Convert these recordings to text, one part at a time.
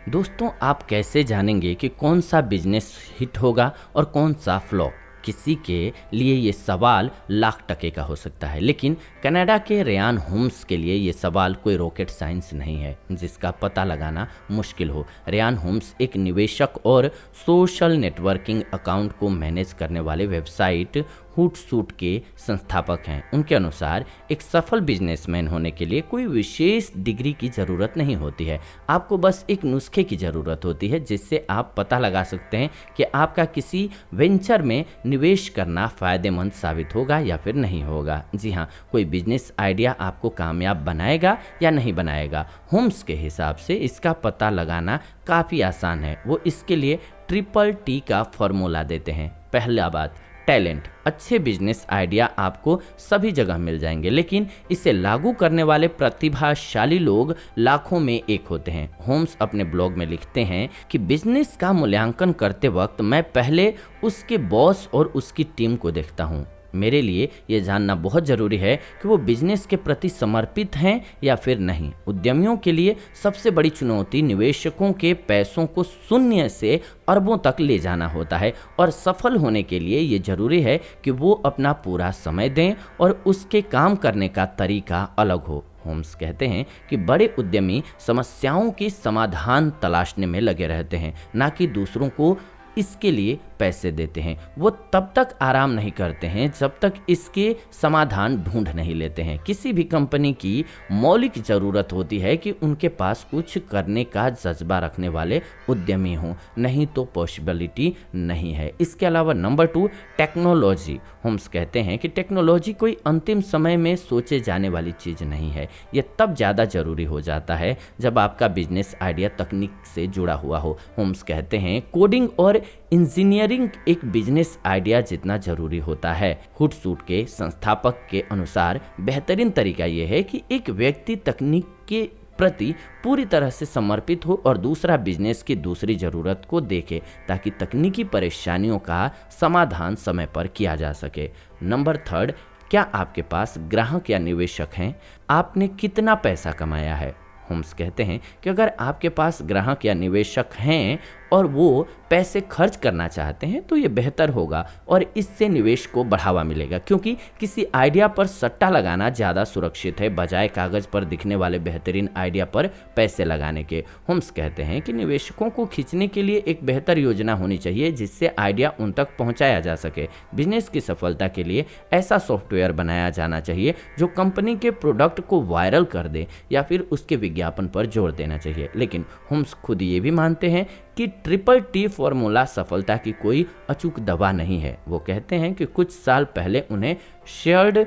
दोस्तों, आप कैसे जानेंगे कि कौन सा बिजनेस हिट होगा और कौन सा फ्लॉप? किसी के लिए ये सवाल लाख टके का हो सकता है, लेकिन कनाडा के रेयान होम्स के लिए ये सवाल कोई रॉकेट साइंस नहीं है जिसका पता लगाना मुश्किल हो। रेयान होम्स एक निवेशक और सोशल नेटवर्किंग अकाउंट को मैनेज करने वाले वेबसाइट हूटसूट के संस्थापक हैं। उनके अनुसार एक सफल बिजनेसमैन होने के लिए कोई विशेष डिग्री की ज़रूरत नहीं होती है। आपको बस एक नुस्खे की ज़रूरत होती है जिससे आप पता लगा सकते हैं कि आपका किसी वेंचर में निवेश करना फ़ायदेमंद साबित होगा या फिर नहीं होगा। जी हाँ, कोई बिजनेस आइडिया आपको कामयाब बनाएगा या नहीं बनाएगा। होम्स के हिसाब से इसका पता लगाना काफ़ी आसान है। वो इसके लिए ट्रिपल टी का फॉर्मूला देते हैं। पहला बात, टैलेंट। अच्छे बिजनेस आइडिया आपको सभी जगह मिल जाएंगे, लेकिन इसे लागू करने वाले प्रतिभाशाली लोग लाखों में एक होते हैं। होम्स अपने ब्लॉग में लिखते हैं कि बिजनेस का मूल्यांकन करते वक्त मैं पहले उसके बॉस और उसकी टीम को देखता हूँ। मेरे लिए यह जानना बहुत ज़रूरी है कि वो बिजनेस के प्रति समर्पित हैं या फिर नहीं। उद्यमियों के लिए सबसे बड़ी चुनौती निवेशकों के पैसों को शून्य से अरबों तक ले जाना होता है, और सफल होने के लिए ये ज़रूरी है कि वो अपना पूरा समय दें और उसके काम करने का तरीका अलग हो। होम्स कहते हैं कि बड़े उद्यमी समस्याओं की समाधान तलाशने में लगे रहते हैं, ना कि दूसरों को इसके लिए पैसे देते हैं। वो तब तक आराम नहीं करते हैं जब तक इसके समाधान ढूंढ नहीं लेते हैं। किसी भी कंपनी की मौलिक ज़रूरत होती है कि उनके पास कुछ करने का जज्बा रखने वाले उद्यमी हों, नहीं तो पॉसिबिलिटी नहीं है। इसके अलावा नंबर 2, टेक्नोलॉजी। होम्स कहते हैं कि टेक्नोलॉजी कोई अंतिम समय में सोचे जाने वाली चीज़ नहीं है। यह तब ज़्यादा ज़रूरी हो जाता है जब आपका बिजनेस आइडिया तकनीक से जुड़ा हुआ हो। होम्स कहते हैं कोडिंग और इंजीनियरिंग एक बिजनेस आइडिया जितना जरूरी होता है। हूटसूट के संस्थापक के अनुसार बेहतरीन तरीका यह है कि एक व्यक्ति तकनीक के प्रति पूरी तरह से समर्पित हो और दूसरा बिजनेस की दूसरी ज़रूरत को देखे, ताकि तकनीकी परेशानियों का समाधान समय पर किया जा सके। नंबर 3, क्या आपके पास ग्राहक या निवेशक हैं? आपने कितना पैसा कमाया है? होम्स कहते हैं कि अगर आपके पास ग्राहक या निवेशक हैं और वो पैसे खर्च करना चाहते हैं तो ये बेहतर होगा और इससे निवेश को बढ़ावा मिलेगा, क्योंकि किसी आइडिया पर सट्टा लगाना ज़्यादा सुरक्षित है बजाय कागज़ पर दिखने वाले बेहतरीन आइडिया पर पैसे लगाने के। होम्स कहते हैं कि निवेशकों को खींचने के लिए एक बेहतर योजना होनी चाहिए जिससे आइडिया उन तक पहुंचाया जा सके। बिजनेस की सफलता के लिए ऐसा सॉफ्टवेयर बनाया जाना चाहिए जो कंपनी के प्रोडक्ट को वायरल कर दे या फिर उसके विज्ञापन पर जोर देना चाहिए। लेकिन होम्स खुद ये भी मानते हैं कि ट्रिपल टी फॉर्मूला सफलता की कोई अचूक दवा नहीं है। वो कहते हैं कि कुछ साल पहले उन्हें शेयर्ड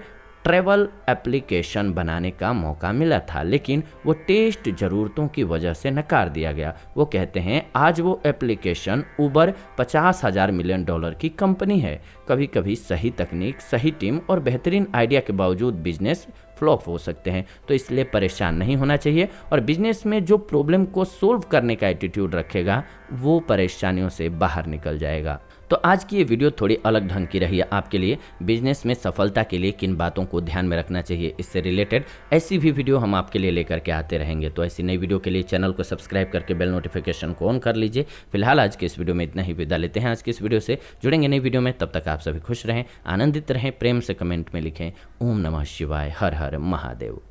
ट्रैवल एप्लीकेशन बनाने का मौका मिला था, लेकिन वो टेस्ट ज़रूरतों की वजह से नकार दिया गया। वो कहते हैं आज वो एप्लीकेशन उबर $50,000 मिलियन की कंपनी है। कभी कभी सही तकनीक, सही टीम और बेहतरीन आइडिया के बावजूद बिजनेस फ्लॉप हो सकते हैं, तो इसलिए परेशान नहीं होना चाहिए। और बिजनेस में जो प्रॉब्लम को सोल्व करने का एटीट्यूड रखेगा वो परेशानियों से बाहर निकल जाएगा। तो आज की ये वीडियो थोड़ी अलग ढंग की रही है आपके लिए। बिजनेस में सफलता के लिए किन बातों को ध्यान में रखना चाहिए, इससे रिलेटेड ऐसी भी वीडियो हम आपके लिए लेकर के आते रहेंगे। तो ऐसी नई वीडियो के लिए चैनल को सब्सक्राइब करके बेल नोटिफिकेशन को ऑन कर लीजिए। फिलहाल आज के इस वीडियो में इतना ही, विदा लेते हैं। आज की इस वीडियो से जुड़ेंगे नई वीडियो में, तब तक आप सभी खुश रहें, आनंदित रहें, प्रेम से कमेंट में लिखें ओम नमः शिवाय, हर हर महादेव।